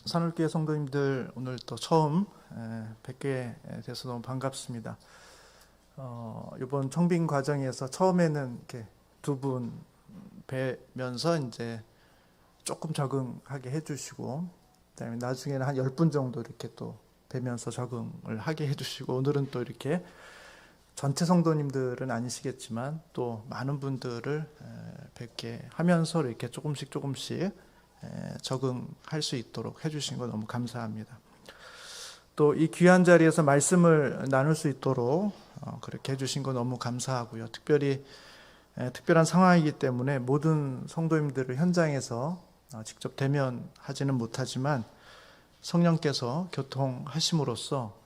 산울교회 성도님들 오늘 또 처음 뵙게 돼서 너무 반갑습니다. 이번 청빙 과정에서 처음에는 이렇게 두 분 뵈면서 이제 조금 적응하게 해주시고, 그다음에 나중에는 한 10분 정도 이렇게 또 뵈면서 적응을 하게 해주시고, 오늘은 또 이렇게 전체 성도님들은 아니시겠지만 또 많은 분들을 뵙게 하면서 이렇게 조금씩 적응할 수 있도록 해주신 거 너무 감사합니다. 또 이 귀한 자리에서 말씀을 나눌 수 있도록 그렇게 해주신 거 너무 감사하고요. 특별히 특별한 상황이기 때문에 모든 성도님들을 현장에서 직접 대면하지는 못하지만 성령께서 교통하심으로써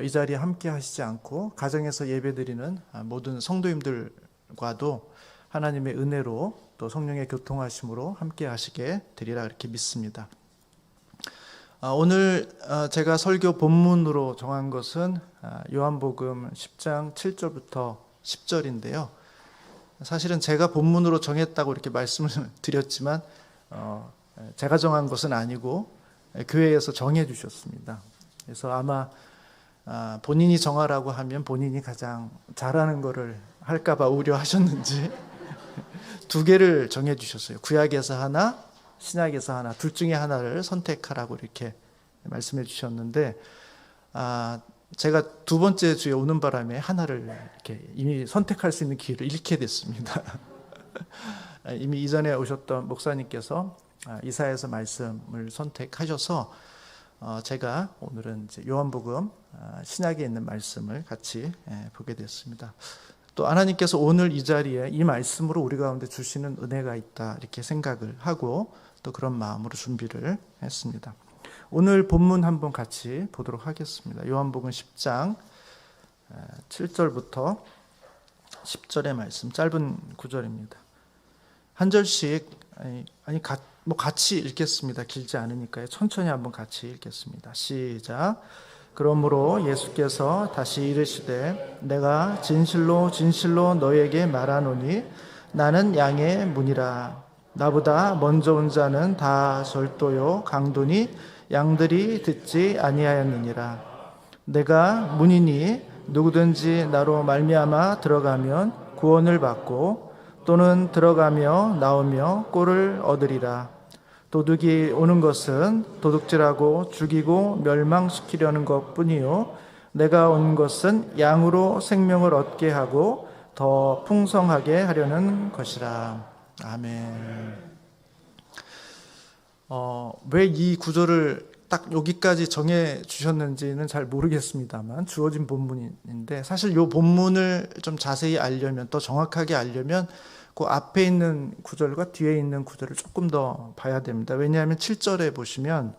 이 자리에 함께 하시지 않고 가정에서 예배드리는 모든 성도님들과도 하나님의 은혜로 또 성령의 교통하심으로 함께 하시게 되리라 이렇게 믿습니다. 오늘 제가 설교 본문으로 정한 것은 요한복음 10장 7절부터 10절인데요. 사실은 제가 본문으로 정했다고 이렇게 말씀을 드렸지만 제가 정한 것은 아니고 교회에서 정해 주셨습니다. 그래서 아마 본인이 정하라고 하면 본인이 가장 잘하는 거를 할까 봐 우려하셨는지 두 개를 정해 주셨어요. 구약에서 하나, 신약에서 하나, 둘 중에 하나를 선택하라고 이렇게 말씀해 주셨는데 제가 두 번째 주에 오는 바람에 하나를 이렇게 이미 선택할 수 있는 기회를 잃게 됐습니다. 이미 이전에 오셨던 목사님께서 이사야서 말씀을 선택하셔서 제가 오늘은 이제 요한복음 신약에 있는 말씀을 같이 보게 됐습니다. 또 하나님께서 오늘 이 자리에 이 말씀으로 우리 가운데 주시는 은혜가 있다 이렇게 생각을 하고 또 그런 마음으로 준비를 했습니다. 오늘 본문 한번 같이 보도록 하겠습니다. 요한복음 10장 7절부터 10절의 말씀, 짧은 구절입니다. 한 절씩 같이 읽겠습니다. 길지 않으니까요. 천천히 한번 같이 읽겠습니다. 시작. 그러므로 예수께서 다시 이르시되 내가 진실로 진실로 너에게 말하노니 나는 양의 문이라. 나보다 먼저 온 자는 다 절도요 강도니 양들이 듣지 아니하였느니라. 내가 문이니 누구든지 나로 말미암아 들어가면 구원을 받고 또는 들어가며 나오며 꼴을 얻으리라. 도둑이 오는 것은 도둑질하고 죽이고 멸망시키려는 것뿐이요 내가 온 것은 양으로 생명을 얻게 하고 더 풍성하게 하려는 것이라. 아멘. 왜 이 구절을 딱 여기까지 정해 주셨는지는 잘 모르겠습니다만 주어진 본문인데, 사실 이 본문을 좀 자세히 알려면, 더 정확하게 알려면 그 앞에 있는 구절과 뒤에 있는 구절을 조금 더 봐야 됩니다. 왜냐하면 7절에 보시면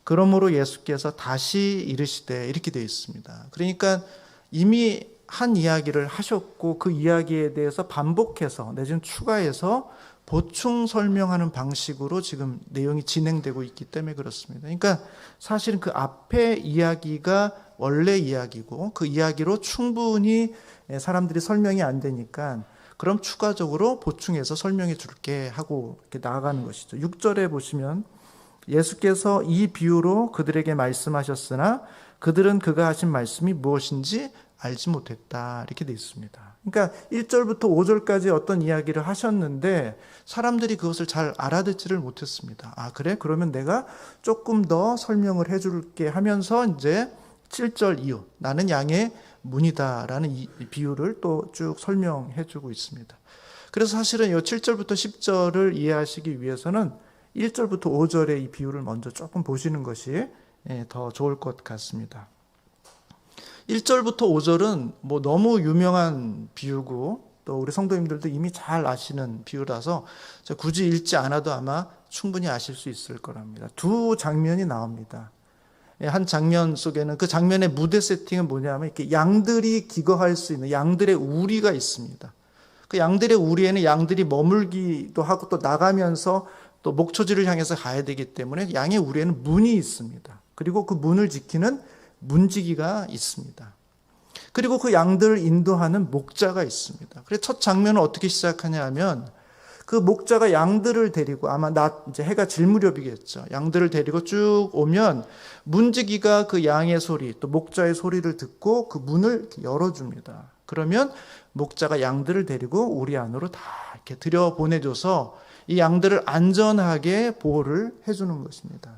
그러므로 예수께서 다시 이르시되 이렇게 되어 있습니다. 그러니까 이미 한 이야기를 하셨고 그 이야기에 대해서 반복해서 내지는 추가해서 보충 설명하는 방식으로 지금 내용이 진행되고 있기 때문에 그렇습니다. 그러니까 사실은 그 앞에 이야기가 원래 이야기고 그 이야기로 충분히 사람들이 설명이 안 되니까 그럼 추가적으로 보충해서 설명해 줄게 하고 이렇게 나아가는 것이죠. 6절에 보시면 예수께서 이 비유로 그들에게 말씀하셨으나 그들은 그가 하신 말씀이 무엇인지 알지 못했다 이렇게 되어 있습니다. 그러니까 1절부터 5절까지 어떤 이야기를 하셨는데 사람들이 그것을 잘 알아듣지를 못했습니다. 그래? 그러면 내가 조금 더 설명을 해줄게 하면서 이제 7절 이후 나는 양의 문이다라는 이 비유를 또 쭉 설명해주고 있습니다. 그래서 사실은 이 7절부터 10절을 이해하시기 위해서는 1절부터 5절의 이 비유를 먼저 조금 보시는 것이 더 좋을 것 같습니다. 1절부터 5절은 뭐 너무 유명한 비유고 또 우리 성도님들도 이미 잘 아시는 비유라서 굳이 읽지 않아도 아마 충분히 아실 수 있을 거랍니다. 두 장면이 나옵니다. 한 장면 속에는 그 장면의 무대 세팅은 뭐냐면 이렇게 양들이 기거할 수 있는 양들의 우리가 있습니다. 그 양들의 우리에는 양들이 머물기도 하고 또 나가면서 또 목초지를 향해서 가야 되기 때문에 양의 우리에는 문이 있습니다. 그리고 그 문을 지키는 문지기가 있습니다. 그리고 그 양들을 인도하는 목자가 있습니다. 그래서 첫 장면은 어떻게 시작하냐 하면 그 목자가 양들을 데리고 아마 이제 해가 질 무렵이겠죠. 양들을 데리고 쭉 오면 문지기가 그 양의 소리 또 목자의 소리를 듣고 그 문을 열어줍니다. 그러면 목자가 양들을 데리고 우리 안으로 다 이렇게 들여보내줘서 이 양들을 안전하게 보호를 해주는 것입니다.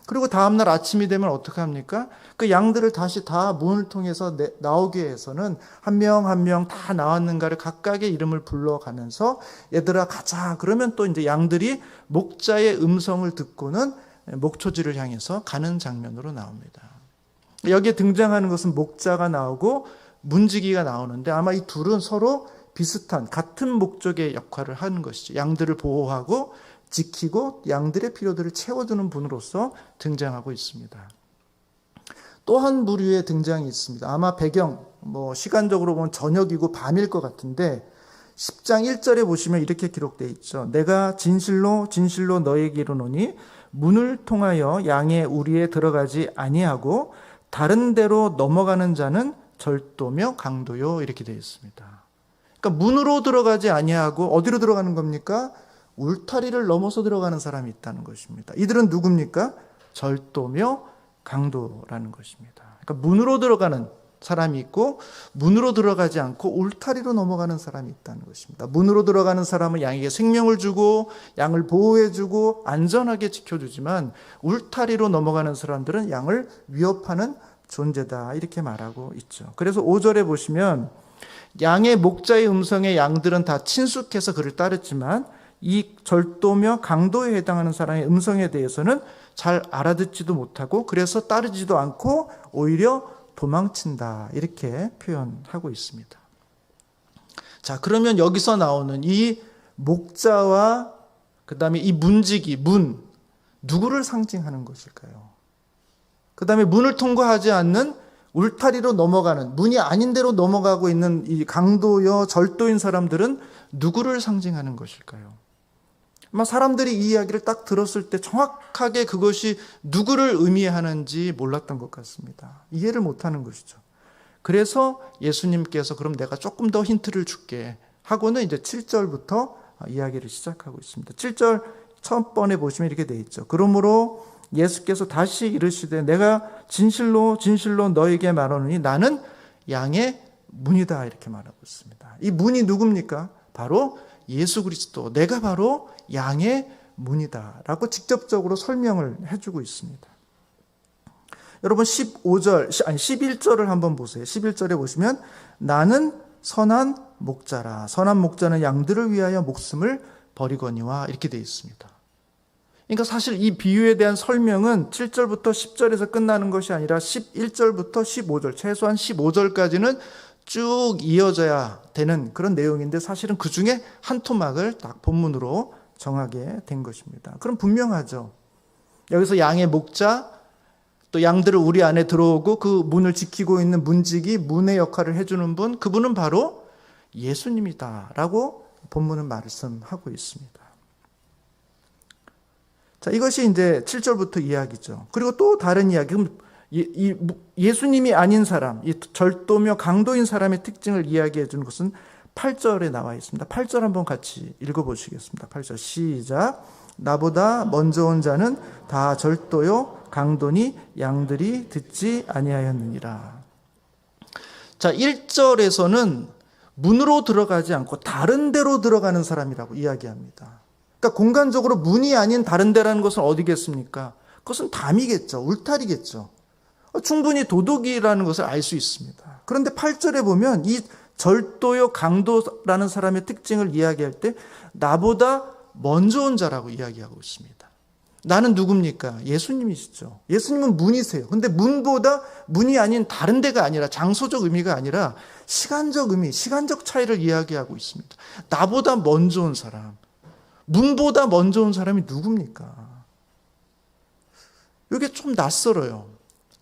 그리고 다음날 아침이 되면 어떻게 합니까? 그 양들을 다시 다 문을 통해서 나오게 해서는 한 명 한 명 다 나왔는가를 각각의 이름을 불러가면서 얘들아 가자. 그러면 또 이제 양들이 목자의 음성을 듣고는 목초지를 향해서 가는 장면으로 나옵니다. 여기에 등장하는 것은 목자가 나오고 문지기가 나오는데 아마 이 둘은 서로 비슷한 같은 목적의 역할을 하는 것이죠. 양들을 보호하고 지키고 양들의 필요들을 채워주는 분으로서 등장하고 있습니다. 또 한 부류의 등장이 있습니다. 아마 배경, 시간적으로 보면 저녁이고 밤일 것 같은데 10장 1절에 보시면 이렇게 기록되어 있죠. 내가 진실로 진실로 너에게 이르노니 문을 통하여 양의 우리에 들어가지 아니하고 다른 데로 넘어가는 자는 절도며 강도요 이렇게 되어 있습니다. 그러니까 문으로 들어가지 아니하고 어디로 들어가는 겁니까? 울타리를 넘어서 들어가는 사람이 있다는 것입니다. 이들은 누굽니까? 절도며 강도라는 것입니다. 그러니까 문으로 들어가는 사람이 있고 문으로 들어가지 않고 울타리로 넘어가는 사람이 있다는 것입니다. 문으로 들어가는 사람은 양에게 생명을 주고 양을 보호해주고 안전하게 지켜주지만 울타리로 넘어가는 사람들은 양을 위협하는 존재다 이렇게 말하고 있죠. 그래서 5절에 보시면 양의 목자의 음성에 양들은 다 친숙해서 그를 따르지만 이 절도며 강도에 해당하는 사람의 음성에 대해서는 잘 알아듣지도 못하고 그래서 따르지도 않고 오히려 도망친다 이렇게 표현하고 있습니다. 자, 그러면 여기서 나오는 이 목자와 그 다음에 이 문지기, 문 누구를 상징하는 것일까요? 그 다음에 문을 통과하지 않는 울타리로 넘어가는 문이 아닌 데로 넘어가고 있는 이 강도여 절도인 사람들은 누구를 상징하는 것일까요? 아마 사람들이 이 이야기를 딱 들었을 때 정확하게 그것이 누구를 의미하는지 몰랐던 것 같습니다. 이해를 못하는 것이죠. 그래서 예수님께서 그럼 내가 조금 더 힌트를 줄게 하고는 이제 7절부터 이야기를 시작하고 있습니다. 7절 첫 번에 보시면 이렇게 돼 있죠. 그러므로 예수께서 다시 이르시되 내가 진실로 진실로 너에게 말하노니 나는 양의 문이다 이렇게 말하고 있습니다. 이 문이 누굽니까? 바로 예수 그리스도, 내가 바로 양의 문이다 라고 직접적으로 설명을 해주고 있습니다. 여러분 11절을 한번 보세요. 11절에 보시면 나는 선한 목자라. 선한 목자는 양들을 위하여 목숨을 버리거니와 이렇게 되어 있습니다. 그러니까 사실 이 비유에 대한 설명은 7절부터 10절에서 끝나는 것이 아니라 11절부터 15절, 최소한 15절까지는 쭉 이어져야 되는 그런 내용인데 사실은 그 중에 한 토막을 딱 본문으로 정하게 된 것입니다. 그럼 분명하죠. 여기서 양의 목자, 또 양들을 우리 안에 들어오고 그 문을 지키고 있는 문지기, 문의 역할을 해주는 분, 그분은 바로 예수님이다라고 본문은 말씀하고 있습니다. 자, 이것이 이제 7절부터 이야기죠. 그리고 또 다른 이야기, 예수님이 아닌 사람, 이 절도며 강도인 사람의 특징을 이야기해 주는 것은 8절에 나와 있습니다. 8절 한번 같이 읽어보시겠습니다. 8절 시작. 나보다 먼저 온 자는 다 절도요 강도니 양들이 듣지 아니하였느니라. 자, 1절에서는 문으로 들어가지 않고 다른 데로 들어가는 사람이라고 이야기합니다. 그러니까 공간적으로 문이 아닌 다른 데라는 것은 어디겠습니까? 그것은 담이겠죠. 울타리겠죠. 충분히 도둑이라는 것을 알 수 있습니다. 그런데 8절에 보면 이 절도요 강도라는 사람의 특징을 이야기할 때 나보다 먼저 온 자라고 이야기하고 있습니다. 나는 누굽니까? 예수님이시죠. 예수님은 문이세요. 근데 문보다 문이 아닌 다른 데가 아니라 장소적 의미가 아니라 시간적 의미, 시간적 차이를 이야기하고 있습니다. 나보다 먼저 온 사람, 문보다 먼저 온 사람이 누굽니까? 이게 좀 낯설어요.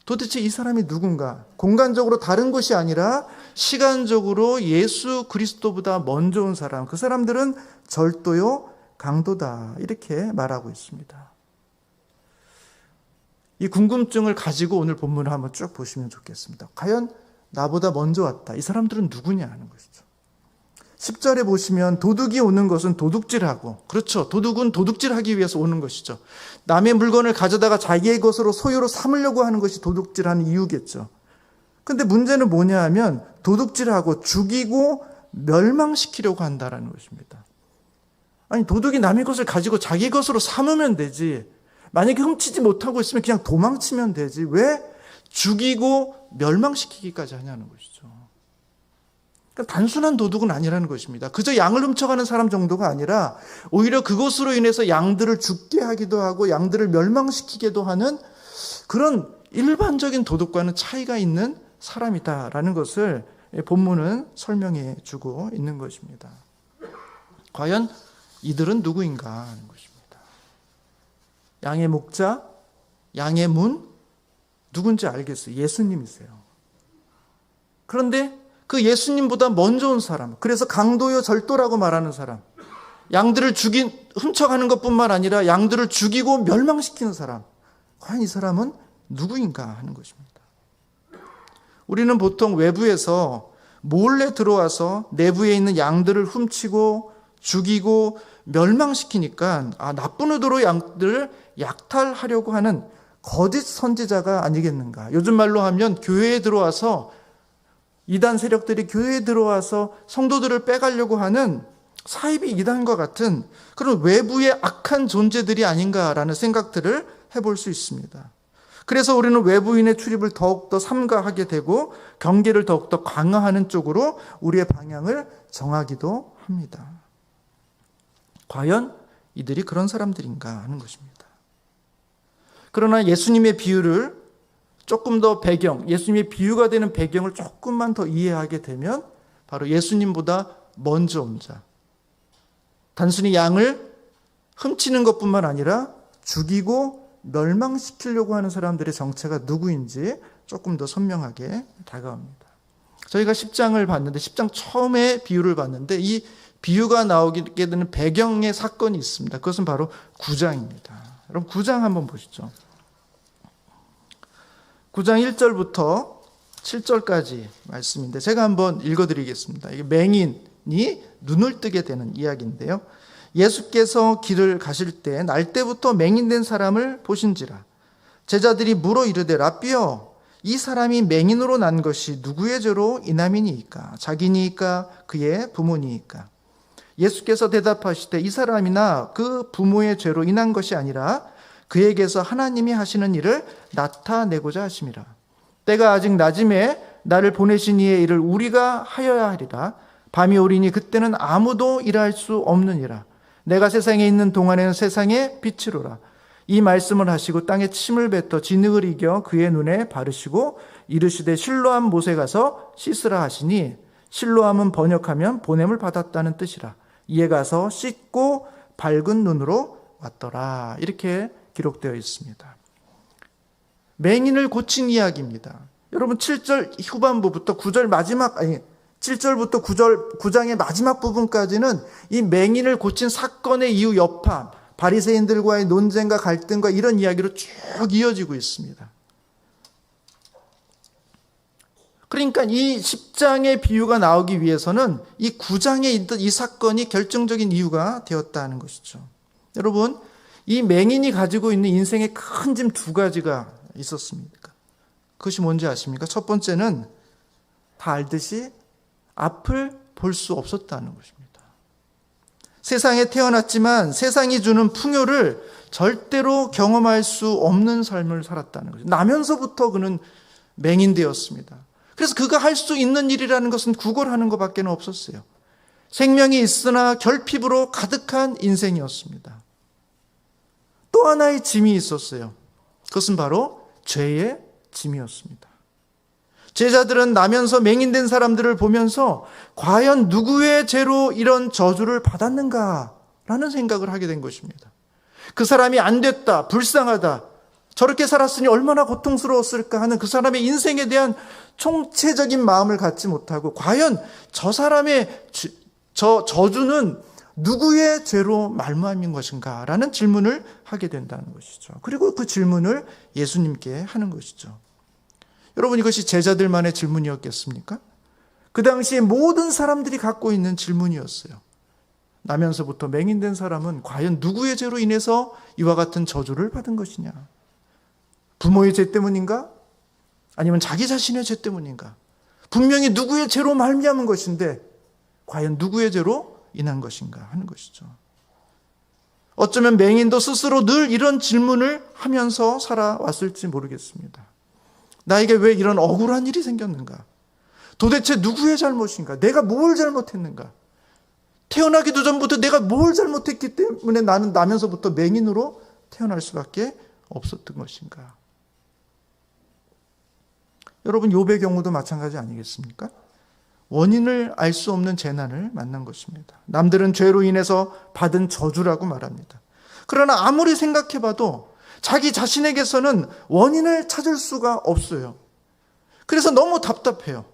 도대체 이 사람이 누군가? 공간적으로 다른 것이 아니라 시간적으로 예수 그리스도보다 먼저 온 사람, 그 사람들은 절도요 강도다 이렇게 말하고 있습니다. 이 궁금증을 가지고 오늘 본문을 한번 쭉 보시면 좋겠습니다. 과연 나보다 먼저 왔다. 이 사람들은 누구냐 하는 것이죠. 10절에 보시면 도둑이 오는 것은 도둑질하고, 그렇죠. 도둑은 도둑질하기 위해서 오는 것이죠. 남의 물건을 가져다가 자기의 것으로 소유로 삼으려고 하는 것이 도둑질하는 이유겠죠. 근데 문제는 뭐냐 하면 도둑질하고 죽이고 멸망시키려고 한다라는 것입니다. 아니, 도둑이 남의 것을 가지고 자기 것으로 삼으면 되지. 만약에 훔치지 못하고 있으면 그냥 도망치면 되지. 왜 죽이고 멸망시키기까지 하냐는 것이죠. 그러니까 단순한 도둑은 아니라는 것입니다. 그저 양을 훔쳐가는 사람 정도가 아니라 오히려 그것으로 인해서 양들을 죽게 하기도 하고 양들을 멸망시키기도 하는 그런 일반적인 도둑과는 차이가 있는 사람이다라는 것을 본문은 설명해 주고 있는 것입니다. 과연 이들은 누구인가 하는 것입니다. 양의 목자, 양의 문, 누군지 알겠어요. 예수님이세요. 그런데 그 예수님보다 먼저 온 사람, 그래서 강도요 절도라고 말하는 사람, 양들을 훔쳐가는 것뿐만 아니라 양들을 죽이고 멸망시키는 사람, 과연 이 사람은 누구인가 하는 것입니다. 우리는 보통 외부에서 몰래 들어와서 내부에 있는 양들을 훔치고 죽이고 멸망시키니까 나쁜 의도로 양들을 약탈하려고 하는 거짓 선지자가 아니겠는가. 요즘 말로 하면 교회에 들어와서 이단 세력들이 교회에 들어와서 성도들을 빼가려고 하는 사이비 이단과 같은 그런 외부의 악한 존재들이 아닌가라는 생각들을 해볼 수 있습니다. 그래서 우리는 외부인의 출입을 더욱더 삼가하게 되고 경계를 더욱더 강화하는 쪽으로 우리의 방향을 정하기도 합니다. 과연 이들이 그런 사람들인가 하는 것입니다. 그러나 예수님의 비유를 조금 더 예수님의 비유가 되는 배경을 조금만 더 이해하게 되면 바로 예수님보다 먼저 온 자, 단순히 양을 훔치는 것뿐만 아니라 죽이고 멸망시키려고 하는 사람들의 정체가 누구인지 조금 더 선명하게 다가옵니다. 저희가 10장을 봤는데 10장 처음에 비유를 봤는데 이 비유가 나오게 되는 배경의 사건이 있습니다. 그것은 바로 9장입니다. 여러분 9장 한번 보시죠. 9장 1절부터 7절까지 말씀인데 제가 한번 읽어드리겠습니다. 이게 맹인이 눈을 뜨게 되는 이야기인데요. 예수께서 길을 가실 때 날때부터 맹인된 사람을 보신지라. 제자들이 물어 이르되 라삐여, 이 사람이 맹인으로 난 것이 누구의 죄로 인함이니이까? 자기니이까 그의 부모니이까? 예수께서 대답하시되 이 사람이나 그 부모의 죄로 인한 것이 아니라 그에게서 하나님이 하시는 일을 나타내고자 하심이라. 때가 아직 낮음에 나를 보내신 이의 일을 우리가 하여야 하리라. 밤이 오리니 그때는 아무도 일할 수 없느니라. 내가 세상에 있는 동안에는 세상의 빛이로라. 이 말씀을 하시고 땅에 침을 뱉어 진흙을 이겨 그의 눈에 바르시고 이르시되 실로암 못에 가서 씻으라 하시니, 실로암은 번역하면 보냄을 받았다는 뜻이라. 이에 가서 씻고 밝은 눈으로 왔더라. 이렇게 기록되어 있습니다. 맹인을 고친 이야기입니다. 여러분 7절 후반부부터 9절 마지막 7절부터 9장의 마지막 부분까지는 이 맹인을 고친 사건의 이후 여파, 바리새인들과의 논쟁과 갈등과 이런 이야기로 쭉 이어지고 있습니다. 그러니까 이 10장의 비유가 나오기 위해서는 이 9장에 있던 이 사건이 결정적인 이유가 되었다는 것이죠. 여러분, 이 맹인이 가지고 있는 인생의 큰 짐 두 가지가 있었습니다. 그것이 뭔지 아십니까? 첫 번째는 다 알듯이 앞을 볼 수 없었다는 것입니다. 세상에 태어났지만 세상이 주는 풍요를 절대로 경험할 수 없는 삶을 살았다는 거죠. 나면서부터 그는 맹인되었습니다. 그래서 그가 할 수 있는 일이라는 것은 구걸하는 것밖에 없었어요. 생명이 있으나 결핍으로 가득한 인생이었습니다. 또 하나의 짐이 있었어요. 그것은 바로 죄의 짐이었습니다. 제자들은 나면서 맹인된 사람들을 보면서 과연 누구의 죄로 이런 저주를 받았는가라는 생각을 하게 된 것입니다. 그 사람이 안 됐다, 불쌍하다, 저렇게 살았으니 얼마나 고통스러웠을까 하는 그 사람의 인생에 대한 총체적인 마음을 갖지 못하고 과연 저 사람의 저주는 누구의 죄로 말미암은 것인가 라는 질문을 하게 된다는 것이죠. 그리고 그 질문을 예수님께 하는 것이죠. 여러분, 이것이 제자들만의 질문이었겠습니까? 그 당시에 모든 사람들이 갖고 있는 질문이었어요. 나면서부터 맹인된 사람은 과연 누구의 죄로 인해서 이와 같은 저주를 받은 것이냐? 부모의 죄 때문인가? 아니면 자기 자신의 죄 때문인가? 분명히 누구의 죄로 말미암은 것인데 과연 누구의 죄로 인한 것인가 하는 것이죠. 어쩌면 맹인도 스스로 늘 이런 질문을 하면서 살아왔을지 모르겠습니다. 나에게 왜 이런 억울한 일이 생겼는가? 도대체 누구의 잘못인가? 내가 뭘 잘못했는가? 태어나기도 전부터 내가 뭘 잘못했기 때문에 나는 나면서부터 맹인으로 태어날 수밖에 없었던 것인가? 여러분, 욥의 경우도 마찬가지 아니겠습니까? 원인을 알 수 없는 재난을 만난 것입니다. 남들은 죄로 인해서 받은 저주라고 말합니다. 그러나 아무리 생각해봐도 자기 자신에게서는 원인을 찾을 수가 없어요. 그래서 너무 답답해요.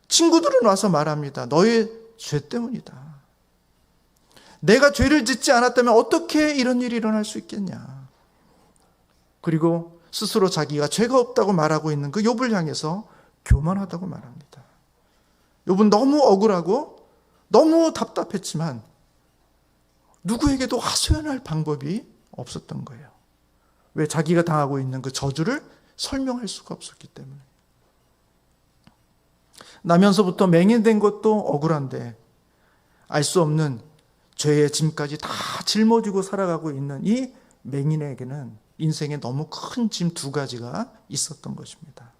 친구들은 와서 말합니다. 너의 죄 때문이다. 내가 죄를 짓지 않았다면 어떻게 이런 일이 일어날 수 있겠냐. 그리고 스스로 자기가 죄가 없다고 말하고 있는 그 욥을 향해서 교만하다고 말합니다. 욥은 너무 억울하고 너무 답답했지만 누구에게도 하소연할 방법이 없었던 거예요. 왜? 자기가 당하고 있는 그 저주를 설명할 수가 없었기 때문에. 나면서부터 맹인된 것도 억울한데 알 수 없는 죄의 짐까지 다 짊어지고 살아가고 있는 이 맹인에게는 인생에 너무 큰 짐 두 가지가 있었던 것입니다.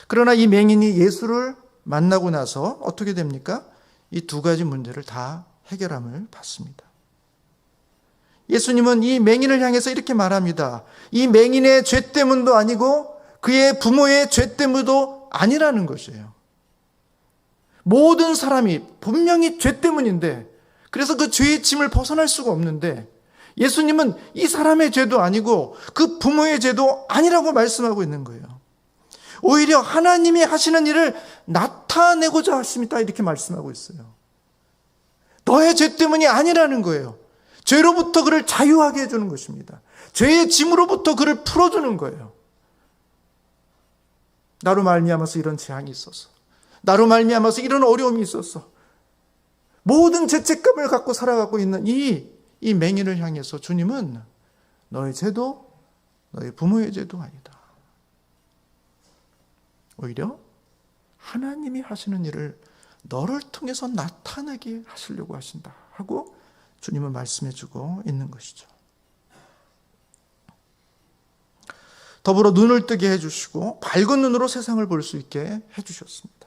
그러나 이 맹인이 예수를 만나고 나서 어떻게 됩니까? 이 두 가지 문제를 다 해결함을 받습니다. 예수님은 이 맹인을 향해서 이렇게 말합니다. 이 맹인의 죄 때문도 아니고 그의 부모의 죄 때문도 아니라는 것이에요. 모든 사람이 분명히 죄 때문인데, 그래서 그 죄의 짐을 벗어날 수가 없는데 예수님은 이 사람의 죄도 아니고 그 부모의 죄도 아니라고 말씀하고 있는 거예요. 오히려 하나님이 하시는 일을 나타내고자 하십니다. 이렇게 말씀하고 있어요. 너의 죄 때문이 아니라는 거예요. 죄로부터 그를 자유하게 해주는 것입니다. 죄의 짐으로부터 그를 풀어주는 거예요. 나로 말미암아서 이런 재앙이 있어서, 나로 말미암아서 이런 어려움이 있었어. 모든 죄책감을 갖고 살아가고 있는 이 맹인을 향해서 주님은 너의 죄도 너의 부모의 죄도 아니다. 오히려 하나님이 하시는 일을 너를 통해서 나타나게 하시려고 하신다 하고 주님은 말씀해 주고 있는 것이죠. 더불어 눈을 뜨게 해주시고 밝은 눈으로 세상을 볼 수 있게 해주셨습니다.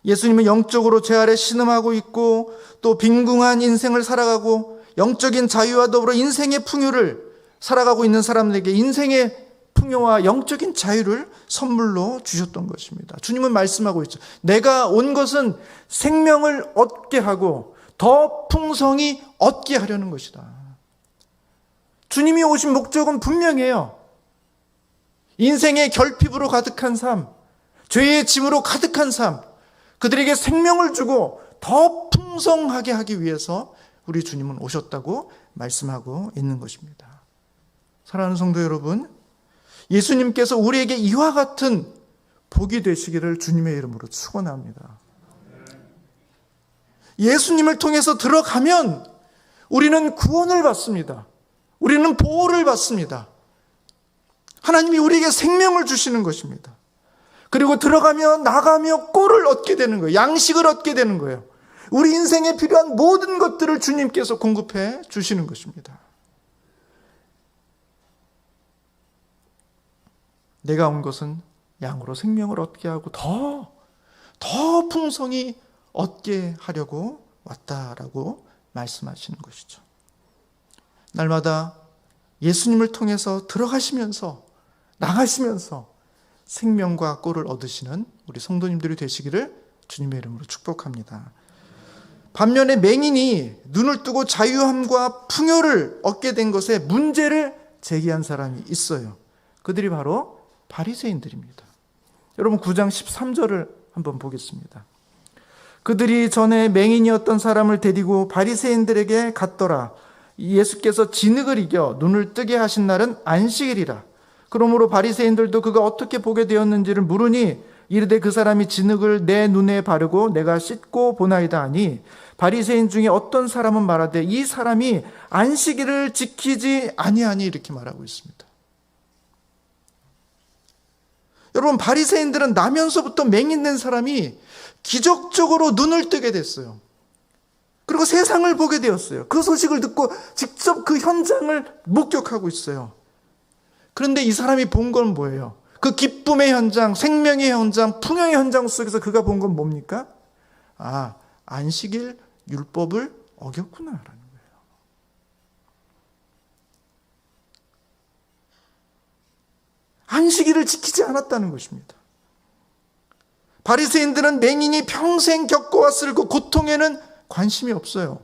예수님은 영적으로 죄 아래 신음하고 있고 또 빈궁한 인생을 살아가고 영적인 자유와 더불어 인생의 풍요를 살아가고 있는 사람들에게 인생의 풍요와 영적인 자유를 선물로 주셨던 것입니다. 주님은 말씀하고 있죠. 내가 온 것은 생명을 얻게 하고 더 풍성히 얻게 하려는 것이다. 주님이 오신 목적은 분명해요. 인생의 결핍으로 가득한 삶, 죄의 짐으로 가득한 삶, 그들에게 생명을 주고 더 풍성하게 하기 위해서 우리 주님은 오셨다고 말씀하고 있는 것입니다. 사랑하는 성도 여러분, 예수님께서 우리에게 이와 같은 복이 되시기를 주님의 이름으로 축원합니다. 예수님을 통해서 들어가면 우리는 구원을 받습니다. 우리는 보호를 받습니다. 하나님이 우리에게 생명을 주시는 것입니다. 그리고 들어가며 나가며 꼴을 얻게 되는 거예요. 양식을 얻게 되는 거예요. 우리 인생에 필요한 모든 것들을 주님께서 공급해 주시는 것입니다. 내가 온 것은 양으로 생명을 얻게 하고 더 풍성히 얻게 하려고 왔다라고 말씀하시는 것이죠. 날마다 예수님을 통해서 들어가시면서 나가시면서 생명과 꼴을 얻으시는 우리 성도님들이 되시기를 주님의 이름으로 축복합니다. 반면에 맹인이 눈을 뜨고 자유함과 풍요를 얻게 된 것에 문제를 제기한 사람이 있어요. 그들이 바로 바리새인들입니다. 여러분 9장 13절을 한번 보겠습니다. 그들이 전에 맹인이었던 사람을 데리고 바리새인들에게 갔더라. 예수께서 진흙을 이겨 눈을 뜨게 하신 날은 안식일이라. 그러므로 바리새인들도 그가 어떻게 보게 되었는지를 물으니 이르되 그 사람이 진흙을 내 눈에 바르고 내가 씻고 보나이다 하니 바리새인 중에 어떤 사람은 말하되 이 사람이 안식일을 지키지 아니하니 이렇게 말하고 있습니다. 여러분, 바리새인들은 나면서부터 맹인된 사람이 기적적으로 눈을 뜨게 됐어요. 그리고 세상을 보게 되었어요. 그 소식을 듣고 직접 그 현장을 목격하고 있어요. 그런데 이 사람이 본 건 뭐예요? 그 기쁨의 현장, 생명의 현장, 풍요의 현장 속에서 그가 본 건 뭡니까? 아, 안식일 율법을 어겼구나라는 거예요. 안식일을 지키지 않았다는 것입니다. 바리새인들은 맹인이 평생 겪어왔을 그 고통에는 관심이 없어요.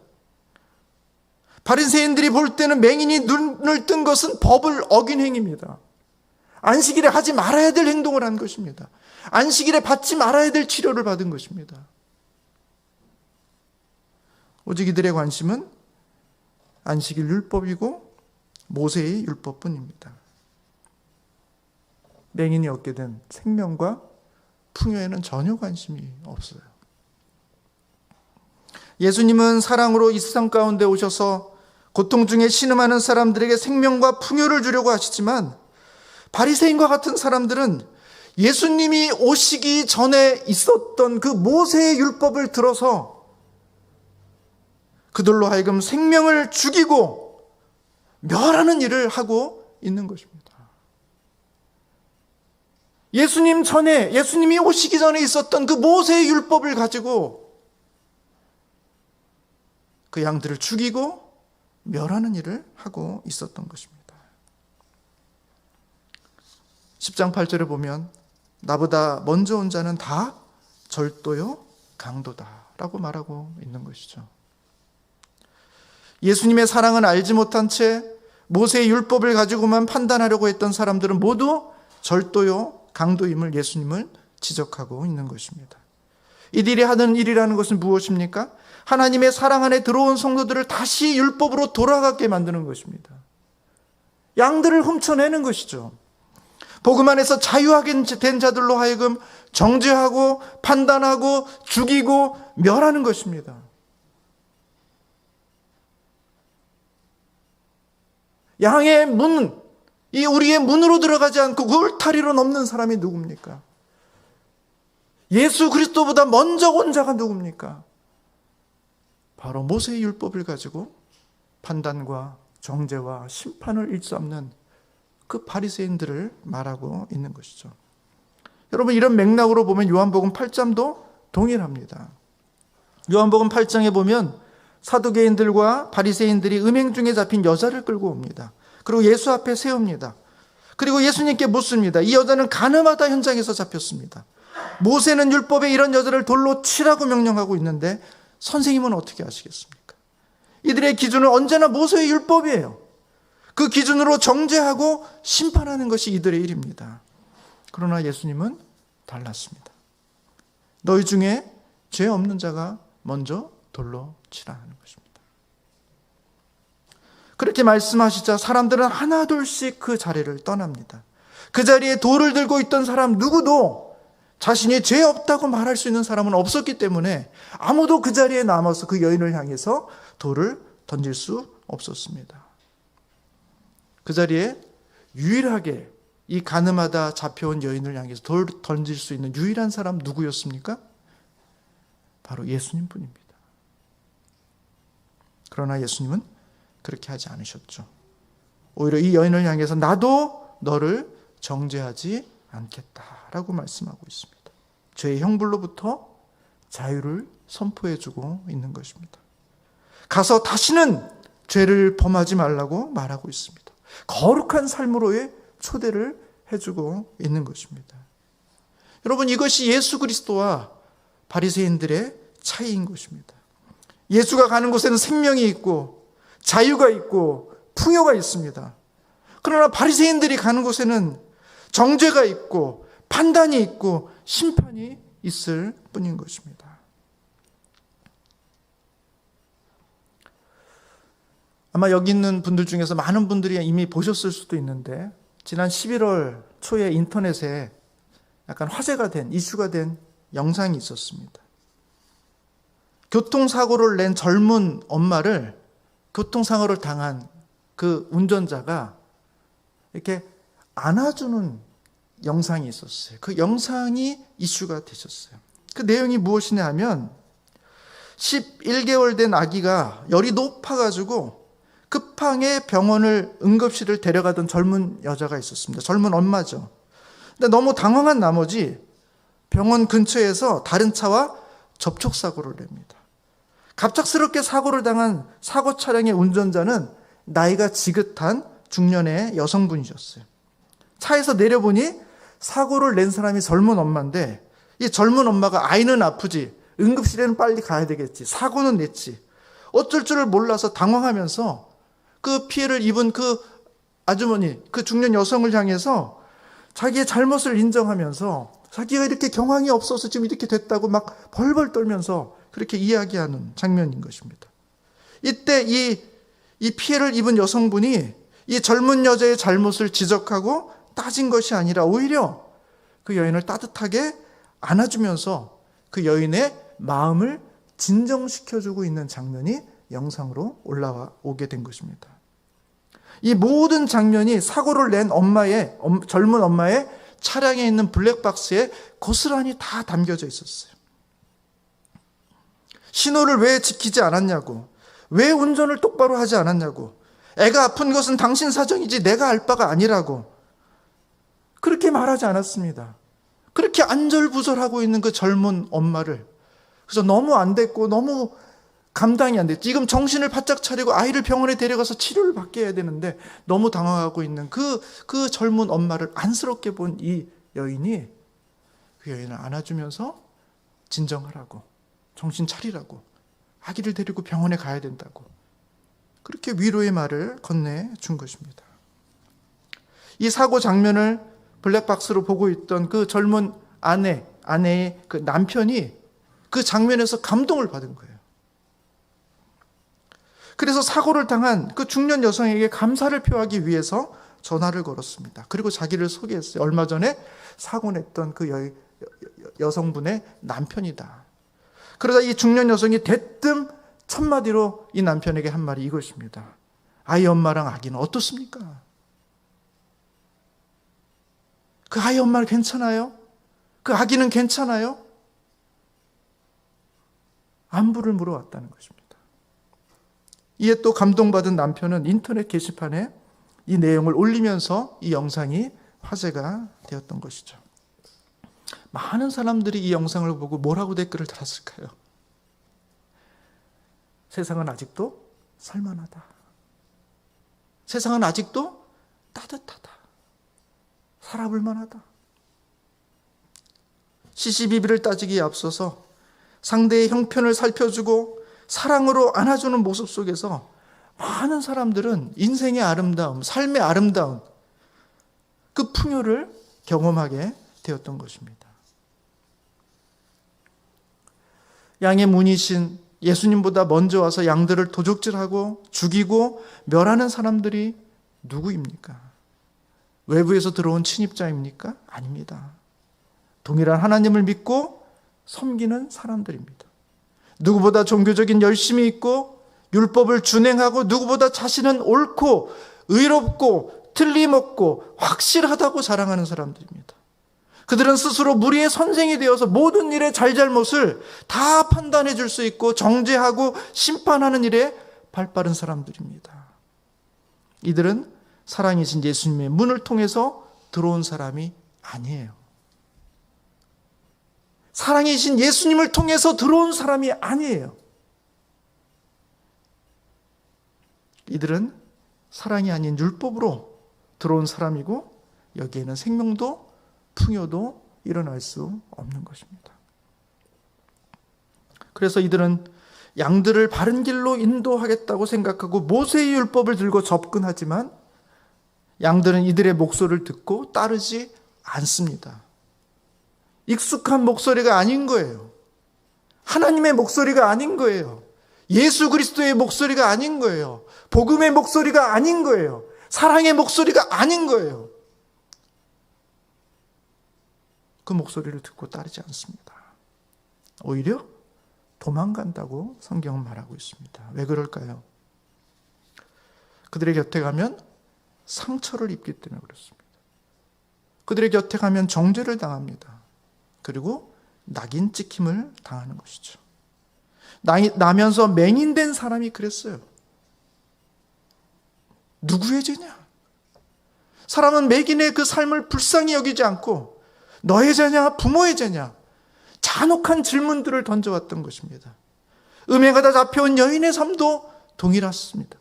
바리새인들이 볼 때는 맹인이 눈을 뜬 것은 법을 어긴 행위입니다. 안식일에 하지 말아야 될 행동을 한 것입니다. 안식일에 받지 말아야 될 치료를 받은 것입니다. 오직 이들의 관심은 안식일 율법이고 모세의 율법뿐입니다. 맹인이 얻게 된 생명과 풍요에는 전혀 관심이 없어요. 예수님은 사랑으로 이 세상 가운데 오셔서 고통 중에 신음하는 사람들에게 생명과 풍요를 주려고 하시지만 바리새인과 같은 사람들은 예수님이 오시기 전에 있었던 그 모세의 율법을 들어서 그들로 하여금 생명을 죽이고 멸하는 일을 하고 있는 것입니다. 예수님이 오시기 전에 있었던 그 모세의 율법을 가지고 그 양들을 죽이고 멸하는 일을 하고 있었던 것입니다. 10장 8절에 보면 나보다 먼저 온 자는 다 절도요 강도다 라고 말하고 있는 것이죠. 예수님의 사랑은 알지 못한 채 모세의 율법을 가지고만 판단하려고 했던 사람들은 모두 절도요 강도임을 예수님을 지적하고 있는 것입니다. 이들이 하는 일이라는 것은 무엇입니까? 하나님의 사랑 안에 들어온 성도들을 다시 율법으로 돌아가게 만드는 것입니다. 양들을 훔쳐내는 것이죠. 복음 안에서 자유하게 된 자들로 하여금 정죄하고 판단하고 죽이고 멸하는 것입니다. 양의 문, 이 우리의 문으로 들어가지 않고 그 울타리로 넘는 사람이 누굽니까? 예수 그리스도보다 먼저 온 자가 누굽니까? 바로 모세의 율법을 가지고 판단과 정죄와 심판을 일삼는 그 바리새인들을 말하고 있는 것이죠. 여러분, 이런 맥락으로 보면 요한복음 8장도 동일합니다. 요한복음 8장에 보면 사두개인들과 바리새인들이 음행 중에 잡힌 여자를 끌고 옵니다. 그리고 예수 앞에 세웁니다. 그리고 예수님께 묻습니다. 이 여자는 가늠하다 현장에서 잡혔습니다. 모세는 율법에 이런 여자를 돌로 치라고 명령하고 있는데 선생님은 어떻게 하시겠습니까? 이들의 기준은 언제나 모세의 율법이에요. 그 기준으로 정죄하고 심판하는 것이 이들의 일입니다. 그러나 예수님은 달랐습니다. 너희 중에 죄 없는 자가 먼저 돌로 치라 하는 것입니다. 그렇게 말씀하시자 사람들은 하나둘씩 그 자리를 떠납니다. 그 자리에 돌을 들고 있던 사람 누구도 자신이 죄 없다고 말할 수 있는 사람은 없었기 때문에 아무도 그 자리에 남아서 그 여인을 향해서 돌을 던질 수 없었습니다. 그 자리에 유일하게 이 가늠하다 잡혀온 여인을 향해서 돌 던질 수 있는 유일한 사람 누구였습니까? 바로 예수님뿐입니다. 그러나 예수님은 그렇게 하지 않으셨죠. 오히려 이 여인을 향해서 나도 너를 정죄하지 않겠다라고 말씀하고 있습니다. 죄의 형벌로부터 자유를 선포해주고 있는 것입니다. 가서 다시는 죄를 범하지 말라고 말하고 있습니다. 거룩한 삶으로의 초대를 해주고 있는 것입니다. 여러분, 이것이 예수 그리스도와 바리새인들의 차이인 것입니다. 예수가 가는 곳에는 생명이 있고 자유가 있고 풍요가 있습니다. 그러나 바리새인들이 가는 곳에는 정죄가 있고 판단이 있고 심판이 있을 뿐인 것입니다. 아마 여기 있는 분들 중에서 많은 분들이 이미 보셨을 수도 있는데 지난 11월 초에 인터넷에 약간 화제가 된, 이슈가 된 영상이 있었습니다. 교통사고를 낸 젊은 엄마를 교통사고를 당한 그 운전자가 이렇게 안아주는 영상이 있었어요. 그 영상이 이슈가 되셨어요. 그 내용이 무엇이냐 하면 11개월 된 아기가 열이 높아가지고 급하게 병원을 응급실을 데려가던 젊은 여자가 있었습니다. 젊은 엄마죠. 근데 너무 당황한 나머지 병원 근처에서 다른 차와 접촉사고를 냅니다. 갑작스럽게 사고를 당한 사고 차량의 운전자는 나이가 지긋한 중년의 여성분이셨어요. 차에서 내려보니 사고를 낸 사람이 젊은 엄마인데 이 젊은 엄마가 아이는 아프지, 응급실에는 빨리 가야 되겠지, 사고는 냈지, 어쩔 줄을 몰라서 당황하면서 그 피해를 입은 그 아주머니, 그 중년 여성을 향해서 자기의 잘못을 인정하면서 자기가 이렇게 경황이 없어서 지금 이렇게 됐다고 막 벌벌 떨면서 그렇게 이야기하는 장면인 것입니다. 이때 이 피해를 입은 여성분이 이 젊은 여자의 잘못을 지적하고 따진 것이 아니라 오히려 그 여인을 따뜻하게 안아주면서 그 여인의 마음을 진정시켜주고 있는 장면이 영상으로 올라오게 된 것입니다. 이 모든 장면이 사고를 낸 젊은 엄마의 차량에 있는 블랙박스에 고스란히 다 담겨져 있었어요. 신호를 왜 지키지 않았냐고, 왜 운전을 똑바로 하지 않았냐고, 애가 아픈 것은 당신 사정이지 내가 알 바가 아니라고 그렇게 말하지 않았습니다. 그렇게 안절부절하고 있는 그 젊은 엄마를, 그래서 너무 안 됐고 너무 감당이 안 됐지. 지금 정신을 바짝 차리고 아이를 병원에 데려가서 치료를 받게 해야 되는데 너무 당황하고 있는 그 젊은 엄마를 안쓰럽게 본 이 여인이 그 여인을 안아주면서 진정하라고, 정신 차리라고, 아기를 데리고 병원에 가야 된다고 그렇게 위로의 말을 건네준 것입니다. 이 사고 장면을 블랙박스로 보고 있던 그 젊은 아내의 그 남편이 그 장면에서 감동을 받은 거예요. 그래서 사고를 당한 그 중년 여성에게 감사를 표하기 위해서 전화를 걸었습니다. 그리고 자기를 소개했어요. 얼마 전에 사고 냈던 그 여성분의 남편이다. 그러다 이 중년 여성이 대뜸 첫마디로 이 남편에게 한 말이 이것입니다. 아이 엄마랑 아기는 어떻습니까? 그 아이 엄마는 괜찮아요? 그 아기는 괜찮아요? 안부를 물어왔다는 것입니다. 이에 또 감동받은 남편은 인터넷 게시판에 이 내용을 올리면서 이 영상이 화제가 되었던 것이죠. 많은 사람들이 이 영상을 보고 뭐라고 댓글을 달았을까요? 세상은 아직도 살만하다. 세상은 아직도 따뜻하다. 살아볼 만하다. 시시비비를 따지기에 앞서서 상대의 형편을 살펴주고 사랑으로 안아주는 모습 속에서 많은 사람들은 인생의 아름다움, 삶의 아름다움, 그 풍요를 경험하게 되었던 것입니다. 양의 문이신 예수님보다 먼저 와서 양들을 도적질하고 죽이고 멸하는 사람들이 누구입니까? 외부에서 들어온 침입자입니까? 아닙니다. 동일한 하나님을 믿고 섬기는 사람들입니다. 누구보다 종교적인 열심이 있고 율법을 준행하고 누구보다 자신은 옳고 의롭고 틀림없고 확실하다고 자랑하는 사람들입니다. 그들은 스스로 무리의 선생이 되어서 모든 일의 잘잘못을 다 판단해 줄 수 있고 정죄하고 심판하는 일에 발빠른 사람들입니다. 이들은 사랑이신 예수님의 문을 통해서 들어온 사람이 아니에요. 사랑이신 예수님을 통해서 들어온 사람이 아니에요. 이들은 사랑이 아닌 율법으로 들어온 사람이고 여기에는 생명도 풍요도 일어날 수 없는 것입니다. 그래서 이들은 양들을 바른 길로 인도하겠다고 생각하고 모세의 율법을 들고 접근하지만 양들은 이들의 목소리를 듣고 따르지 않습니다. 익숙한 목소리가 아닌 거예요. 하나님의 목소리가 아닌 거예요. 예수 그리스도의 목소리가 아닌 거예요. 복음의 목소리가 아닌 거예요. 사랑의 목소리가 아닌 거예요. 그 목소리를 듣고 따르지 않습니다. 오히려 도망간다고 성경은 말하고 있습니다. 왜 그럴까요? 그들의 곁에 가면 상처를 입기 때문에 그렇습니다. 그들의 곁에 가면 정죄를 당합니다. 그리고 낙인 찍힘을 당하는 것이죠. 나면서 맹인된 사람이 그랬어요. 누구의 죄냐? 사람은 맹인의 그 삶을 불쌍히 여기지 않고 너의 죄냐? 부모의 죄냐? 잔혹한 질문들을 던져왔던 것입니다. 음행하다 잡혀온 여인의 삶도 동일했습니다.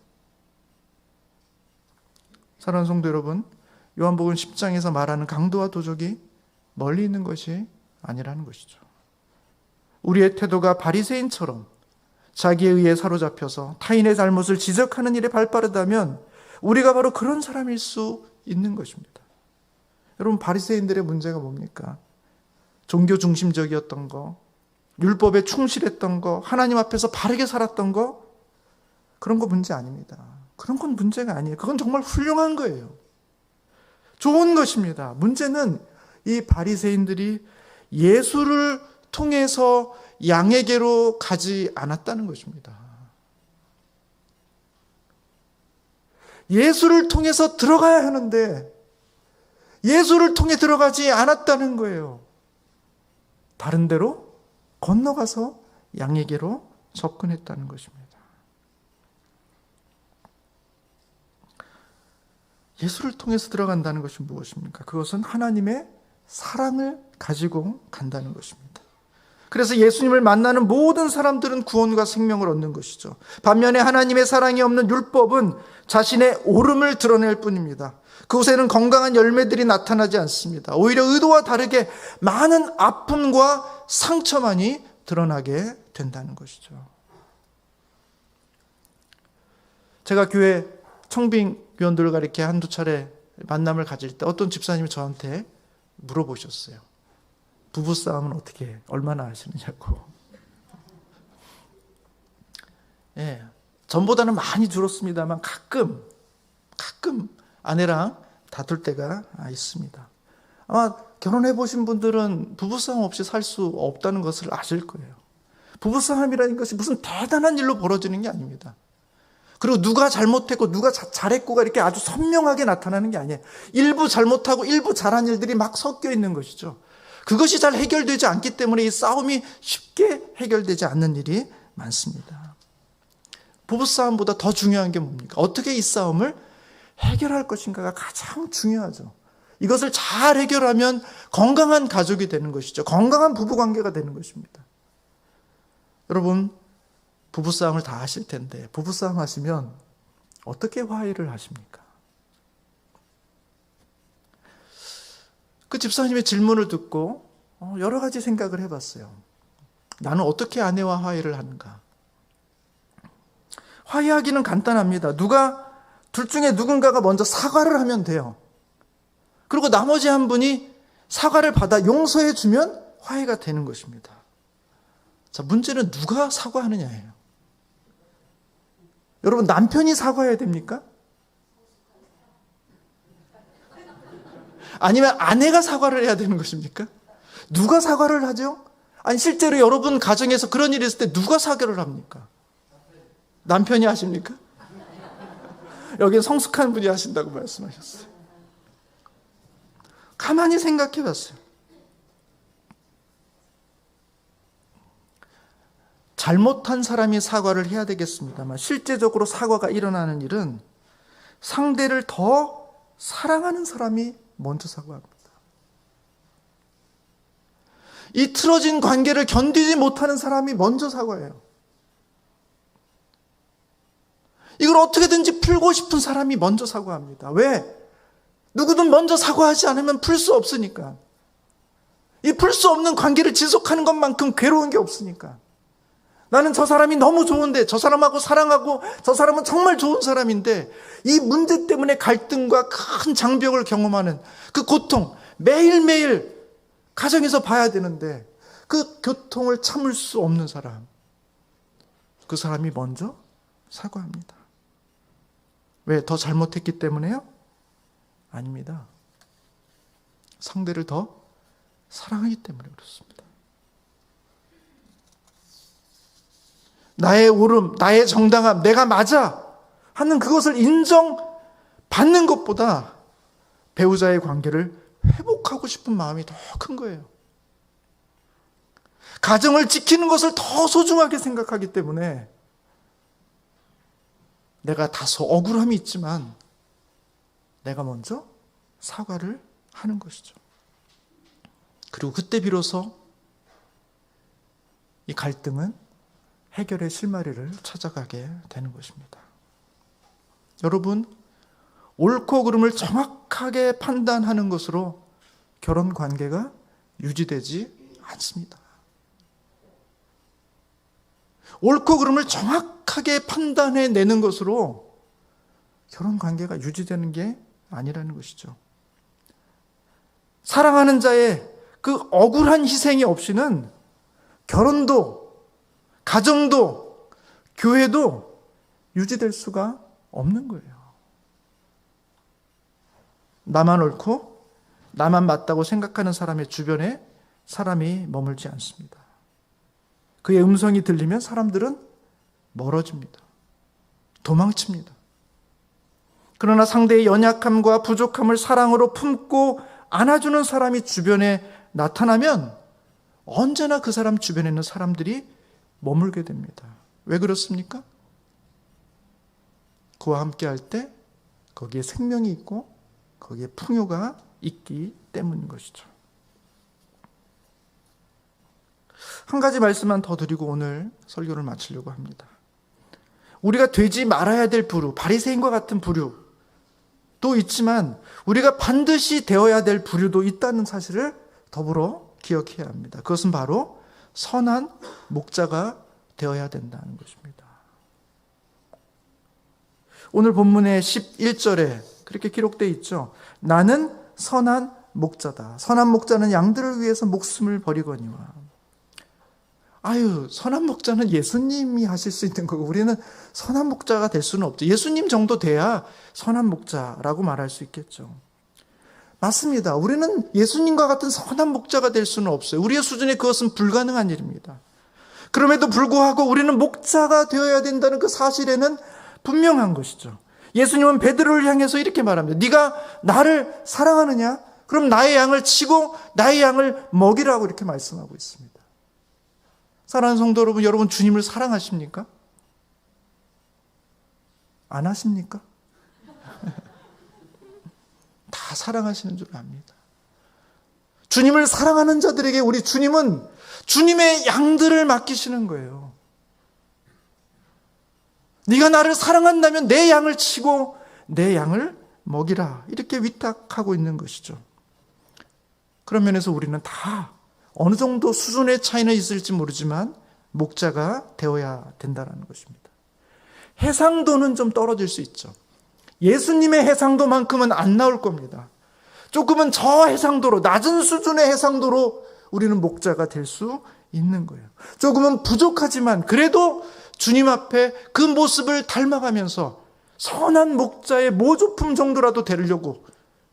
사랑하는 성도 여러분, 요한복음 10장에서 말하는 강도와 도적이 멀리 있는 것이 아니라는 것이죠. 우리의 태도가 바리새인처럼 자기에 의해 사로잡혀서 타인의 잘못을 지적하는 일에 발빠르다면 우리가 바로 그런 사람일 수 있는 것입니다. 여러분, 바리새인들의 문제가 뭡니까? 종교 중심적이었던 거, 율법에 충실했던 거, 하나님 앞에서 바르게 살았던 거, 그런 거 문제 아닙니다. 그런 건 문제가 아니에요. 그건 정말 훌륭한 거예요. 좋은 것입니다. 문제는 이 바리새인들이 예수를 통해서 양에게로 가지 않았다는 것입니다. 예수를 통해서 들어가야 하는데 예수를 통해 들어가지 않았다는 거예요. 다른 데로 건너가서 양에게로 접근했다는 것입니다. 예수를 통해서 들어간다는 것이 무엇입니까? 그것은 하나님의 사랑을 가지고 간다는 것입니다. 그래서 예수님을 만나는 모든 사람들은 구원과 생명을 얻는 것이죠. 반면에 하나님의 사랑이 없는 율법은 자신의 옳음을 드러낼 뿐입니다. 그곳에는 건강한 열매들이 나타나지 않습니다. 오히려 의도와 다르게 많은 아픔과 상처만이 드러나게 된다는 것이죠. 제가 교회 청빙위원들과 이렇게 한두 차례 만남을 가질 때 어떤 집사님이 저한테 물어보셨어요. 부부싸움은 어떻게 해? 얼마나 하시느냐고. 예, 전보다는 많이 줄었습니다만 가끔 아내랑 다툴 때가 있습니다. 아마 결혼해 보신 분들은 부부싸움 없이 살 수 없다는 것을 아실 거예요. 부부싸움이라는 것이 무슨 대단한 일로 벌어지는 게 아닙니다. 그리고 누가 잘못했고 누가 잘했고가 이렇게 아주 선명하게 나타나는 게 아니에요. 일부 잘못하고 일부 잘한 일들이 막 섞여 있는 것이죠. 그것이 잘 해결되지 않기 때문에 이 싸움이 쉽게 해결되지 않는 일이 많습니다. 부부싸움보다 더 중요한 게 뭡니까? 어떻게 이 싸움을 해결할 것인가가 가장 중요하죠. 이것을 잘 해결하면 건강한 가족이 되는 것이죠. 건강한 부부관계가 되는 것입니다. 여러분, 부부싸움을 다 하실 텐데 부부싸움 하시면 어떻게 화해를 하십니까? 그 집사님의 질문을 듣고 여러 가지 생각을 해봤어요. 나는 어떻게 아내와 화해를 하는가? 화해하기는 간단합니다. 둘 중에 누군가가 먼저 사과를 하면 돼요. 그리고 나머지 한 분이 사과를 받아 용서해 주면 화해가 되는 것입니다. 자, 문제는 누가 사과하느냐예요. 여러분, 남편이 사과해야 됩니까? 아니면 아내가 사과를 해야 되는 것입니까? 누가 사과를 하죠? 아니, 실제로 여러분 가정에서 그런 일이 있을 때 누가 사과를 합니까? 남편이 하십니까? 여기 성숙한 분이 하신다고 말씀하셨어요. 가만히 생각해 봤어요. 잘못한 사람이 사과를 해야 되겠습니다만 실제적으로 사과가 일어나는 일은 상대를 더 사랑하는 사람이 먼저 사과합니다. 이 틀어진 관계를 견디지 못하는 사람이 먼저 사과해요. 이걸 어떻게든지 풀고 싶은 사람이 먼저 사과합니다. 왜? 누구든 먼저 사과하지 않으면 풀 수 없으니까. 이 풀 수 없는 관계를 지속하는 것만큼 괴로운 게 없으니까. 나는 저 사람이 너무 좋은데, 저 사람하고 사랑하고, 저 사람은 정말 좋은 사람인데 이 문제 때문에 갈등과 큰 장벽을 경험하는 그 고통, 매일매일 가정에서 봐야 되는데 그 고통을 참을 수 없는 사람, 그 사람이 먼저 사과합니다. 왜? 더 잘못했기 때문에요? 아닙니다. 상대를 더 사랑하기 때문에 그렇습니다. 나의 옳음, 나의 정당함, 내가 맞아 하는 그것을 인정받는 것보다 배우자의 관계를 회복하고 싶은 마음이 더 큰 거예요. 가정을 지키는 것을 더 소중하게 생각하기 때문에 내가 다소 억울함이 있지만 내가 먼저 사과를 하는 것이죠. 그리고 그때 비로소 이 갈등은 해결의 실마리를 찾아가게 되는 것입니다. 여러분, 옳고 그름을 정확하게 판단하는 것으로 결혼 관계가 유지되지 않습니다. 옳고 그름을 정확하게 판단해내는 것으로 결혼 관계가 유지되는 게 아니라는 것이죠. 사랑하는 자의 그 억울한 희생이 없이는 결혼도, 가정도, 교회도 유지될 수가 없는 거예요. 나만 옳고 나만 맞다고 생각하는 사람의 주변에 사람이 머물지 않습니다. 그의 음성이 들리면 사람들은 멀어집니다. 도망칩니다. 그러나 상대의 연약함과 부족함을 사랑으로 품고 안아주는 사람이 주변에 나타나면 언제나 그 사람 주변에 있는 사람들이 머물게 됩니다. 왜 그렇습니까? 그와 함께 할 때 거기에 생명이 있고 거기에 풍요가 있기 때문인 것이죠. 한 가지 말씀만 더 드리고 오늘 설교를 마치려고 합니다. 우리가 되지 말아야 될 부류, 바리새인과 같은 부류도 있지만 우리가 반드시 되어야 될 부류도 있다는 사실을 더불어 기억해야 합니다. 그것은 바로 선한 목자가 되어야 된다는 것입니다. 오늘 본문의 11절에 그렇게 기록되어 있죠. 나는 선한 목자다. 선한 목자는 양들을 위해서 목숨을 버리거니와. 선한 목자는 예수님이 하실 수 있는 거고 우리는 선한 목자가 될 수는 없죠. 예수님 정도 돼야 선한 목자라고 말할 수 있겠죠. 맞습니다. 우리는 예수님과 같은 선한 목자가 될 수는 없어요. 우리의 수준에 그것은 불가능한 일입니다. 그럼에도 불구하고 우리는 목자가 되어야 된다는 그 사실에는 분명한 것이죠. 예수님은 베드로를 향해서 이렇게 말합니다. 네가 나를 사랑하느냐? 그럼 나의 양을 치고 나의 양을 먹이라고 이렇게 말씀하고 있습니다. 사랑하는 성도 여러분, 여러분 주님을 사랑하십니까? 안 하십니까? 다 사랑하시는 줄 압니다. 주님을 사랑하는 자들에게 우리 주님은 주님의 양들을 맡기시는 거예요. 네가 나를 사랑한다면 내 양을 치고 내 양을 먹이라. 이렇게 위탁하고 있는 것이죠. 그런 면에서 우리는 다 어느 정도 수준의 차이는 있을지 모르지만 목자가 되어야 된다는 것입니다. 해상도는 좀 떨어질 수 있죠. 예수님의 해상도만큼은 안 나올 겁니다. 조금은 저 해상도로, 낮은 수준의 해상도로 우리는 목자가 될 수 있는 거예요. 조금은 부족하지만 그래도 주님 앞에 그 모습을 닮아가면서 선한 목자의 모조품 정도라도 되려고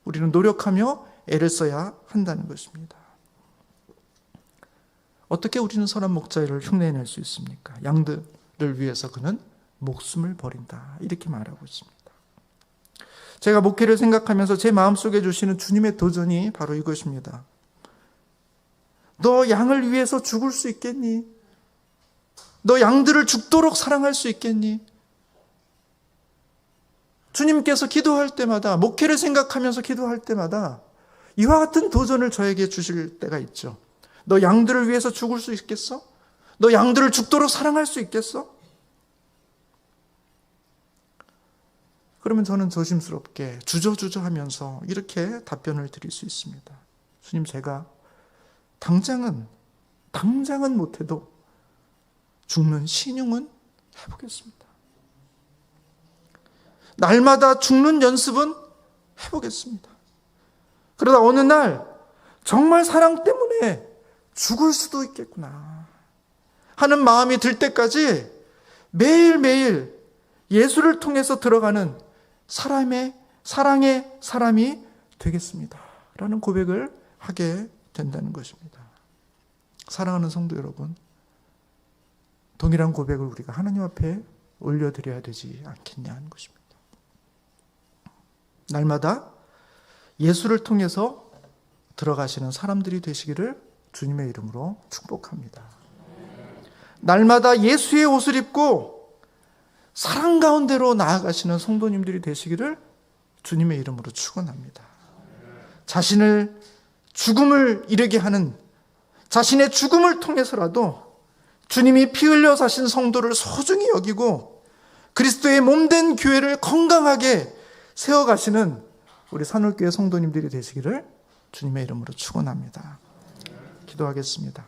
우리는 노력하며 애를 써야 한다는 것입니다. 어떻게 우리는 선한 목자를 흉내낼 수 있습니까? 양들을 위해서 그는 목숨을 버린다. 이렇게 말하고 있습니다. 제가 목회를 생각하면서 제 마음속에 주시는 주님의 도전이 바로 이것입니다. 너 양을 위해서 죽을 수 있겠니? 너 양들을 죽도록 사랑할 수 있겠니? 주님께서 기도할 때마다, 목회를 생각하면서 기도할 때마다 이와 같은 도전을 저에게 주실 때가 있죠. 너 양들을 위해서 죽을 수 있겠어? 너 양들을 죽도록 사랑할 수 있겠어? 그러면 저는 조심스럽게 주저주저 하면서 이렇게 답변을 드릴 수 있습니다. 주님, 제가 당장은 못해도 죽는 신용은 해보겠습니다. 날마다 죽는 연습은 해보겠습니다. 그러다 어느 날 정말 사랑 때문에 죽을 수도 있겠구나 하는 마음이 들 때까지 매일매일 예수를 통해서 들어가는 사랑의 사람이 되겠습니다 라는 고백을 하게 된다는 것입니다. 사랑하는 성도 여러분, 동일한 고백을 우리가 하나님 앞에 올려드려야 되지 않겠냐 하는 것입니다. 날마다 예수를 통해서 들어가시는 사람들이 되시기를 주님의 이름으로 축복합니다. 날마다 예수의 옷을 입고 사랑 가운데로 나아가시는 성도님들이 되시기를 주님의 이름으로 축원합니다. 자신을 죽음을 이르게 하는, 자신의 죽음을 통해서라도 주님이 피 흘려 사신 성도를 소중히 여기고 그리스도의 몸된 교회를 건강하게 세워가시는 우리 산울교회 성도님들이 되시기를 주님의 이름으로 축원합니다. 기도하겠습니다.